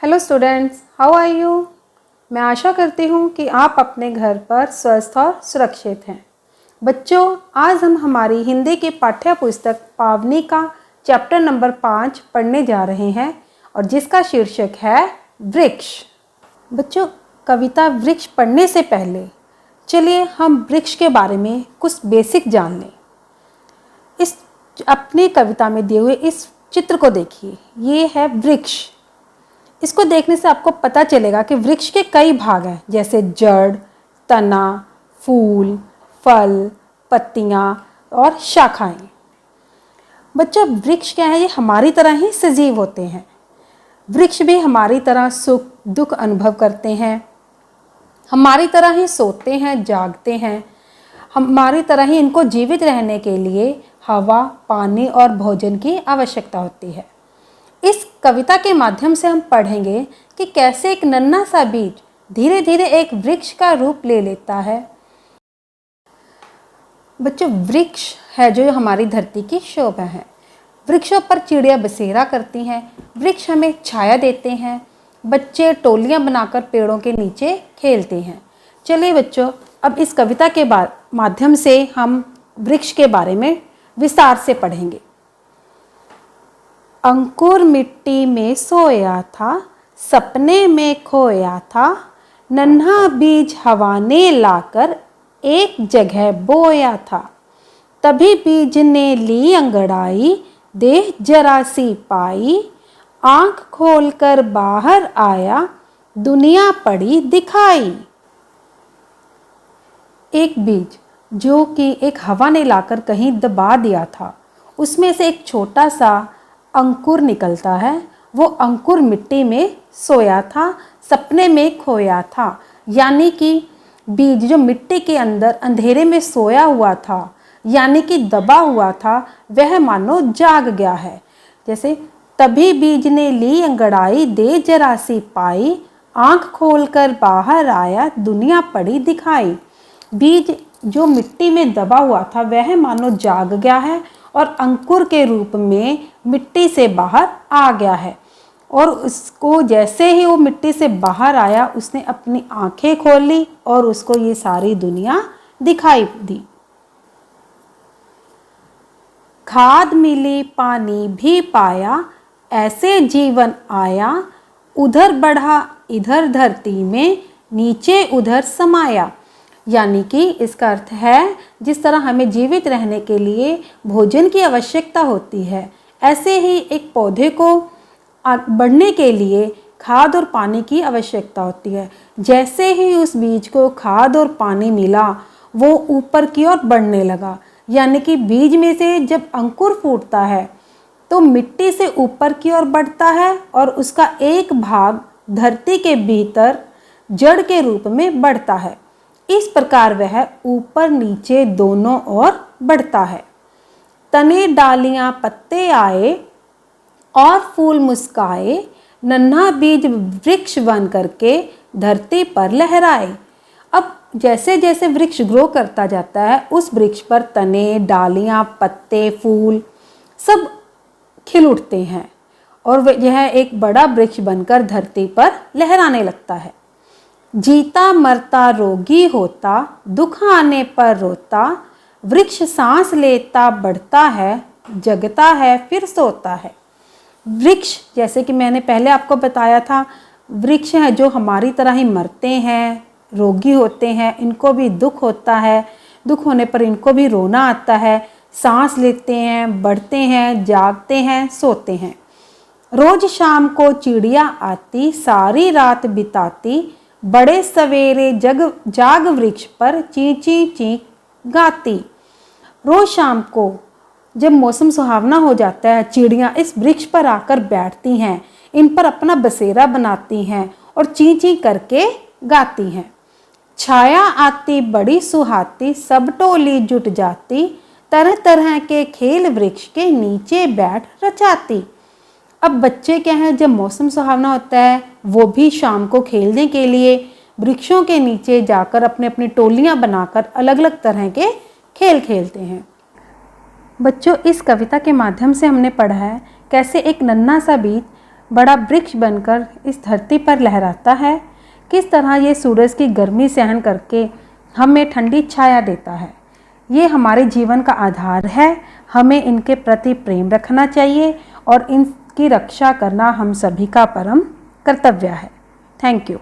Hello students, how are you. मैं आशा करती हूँ कि आप अपने घर पर स्वस्थ और सुरक्षित हैं। बच्चों, आज हम हमारी हिंदी की पाठ्य पुस्तक पावनी का चैप्टर नंबर 5 पढ़ने जा रहे हैं और जिसका शीर्षक है वृक्ष। बच्चों, कविता वृक्ष पढ़ने से पहले चलिए हम वृक्ष के बारे में कुछ बेसिक जान लें। इस अपनी कविता में दिए हुए इस चित्र को देखिए, ये है वृक्ष। इसको देखने से आपको पता चलेगा कि वृक्ष के कई भाग हैं, जैसे जड़, तना, फूल, फल, पत्तियां और शाखाएं। बच्चों, वृक्ष क्या है? ये हमारी तरह ही सजीव होते हैं। वृक्ष भी हमारी तरह सुख दुख अनुभव करते हैं, हमारी तरह ही सोते हैं, जागते हैं। हमारी तरह ही इनको जीवित रहने के लिए हवा, पानी और भोजन की आवश्यकता होती है। इस कविता के माध्यम से हम पढ़ेंगे कि कैसे एक नन्हा सा बीज धीरे धीरे एक वृक्ष का रूप ले लेता है। बच्चों, वृक्ष है जो हमारी धरती की शोभा है। वृक्षों पर चिड़िया बसेरा करती हैं, वृक्ष हमें छाया देते हैं, बच्चे टोलियां बनाकर पेड़ों के नीचे खेलते हैं। चलिए बच्चों, अब इस कविता के माध्यम से हम वृक्ष के बारे में विस्तार से पढ़ेंगे। अंकुर मिट्टी में सोया था, सपने में खोया था, नन्हा बीज हवा ने लाकर एक जगह बोया था। तभी बीज ने ली अंगड़ाई, देह जरा सी पाई, आंख खोलकर बाहर आया, दुनिया पड़ी दिखाई। एक बीज जो कि एक हवा ने लाकर कहीं दबा दिया था, उसमें से एक छोटा सा अंकुर निकलता है। वो अंकुर मिट्टी में सोया था, सपने में खोया था। यानी कि बीज जो मिट्टी के अंदर अंधेरे में सोया हुआ था, यानी कि दबा हुआ था, वह मानो जाग गया है। जैसे तभी बीज ने ली अंगड़ाई, दे जरा सी पाई, आंख खोलकर बाहर आया, दुनिया पड़ी दिखाई। बीज जो मिट्टी में दबा हुआ था वह मानो जाग गया है और अंकुर के रूप में मिट्टी से बाहर आ गया है। और उसको जैसे ही वो मिट्टी से बाहर आया, उसने अपनी आंखें खोली और उसको ये सारी दुनिया दिखाई दी। खाद मिली, पानी भी पाया, ऐसे जीवन आया, उधर बढ़ा इधर धरती में, नीचे उधर समाया। यानी कि इसका अर्थ है, जिस तरह हमें जीवित रहने के लिए भोजन की आवश्यकता होती है, ऐसे ही एक पौधे को बढ़ने के लिए खाद और पानी की आवश्यकता होती है। जैसे ही उस बीज को खाद और पानी मिला, वो ऊपर की ओर बढ़ने लगा। यानी कि बीज में से जब अंकुर फूटता है तो मिट्टी से ऊपर की ओर बढ़ता है और उसका एक भाग धरती के भीतर जड़ के रूप में बढ़ता है। इस प्रकार वह ऊपर नीचे दोनों ओर बढ़ता है। तने डालियां पत्ते आए और फूल मुस्काए, नन्हा बीज वृक्ष बन करके धरती पर लहराए। अब जैसे जैसे वृक्ष ग्रो करता जाता है, उस वृक्ष पर तने, डालियां, पत्ते, फूल सब खिल उठते हैं और यह एक बड़ा वृक्ष बनकर धरती पर लहराने लगता है। जीता मरता रोगी होता, दुख आने पर रोता, वृक्ष सांस लेता बढ़ता है, जगता है फिर सोता है। वृक्ष, जैसे कि मैंने पहले आपको बताया था, वृक्ष हैं जो हमारी तरह ही मरते हैं, रोगी होते हैं, इनको भी दुख होता है, दुख होने पर इनको भी रोना आता है, सांस लेते हैं, बढ़ते हैं, जागते हैं, सोते हैं। रोज शाम को चिड़िया आती, सारी रात बिताती, बड़े सवेरे जाग वृक्ष पर ची ची ची गाती। रोज शाम को जब मौसम सुहावना हो जाता है, चिड़ियाँ इस वृक्ष पर आकर बैठती हैं, इन पर अपना बसेरा बनाती हैं और ची ची करके गाती हैं। छाया आती बड़ी सुहाती, सब टोली जुट जाती, तरह तरह के खेल वृक्ष के नीचे बैठ रचाती। अब बच्चे क्या हैं, जब मौसम सुहावना होता है वो भी शाम को खेलने के लिए वृक्षों के नीचे जाकर अपने अपनी टोलियां बनाकर अलग अलग तरह के खेल खेलते हैं। बच्चों, इस कविता के माध्यम से हमने पढ़ा है कैसे एक नन्हा सा बीज बड़ा वृक्ष बनकर इस धरती पर लहराता है, किस तरह ये सूरज की गर्मी सहन करके हमें ठंडी छाया देता है। ये हमारे जीवन का आधार है। हमें इनके प्रति प्रेम रखना चाहिए और इनकी रक्षा करना हम सभी का परम कर्तव्य है। Thank you.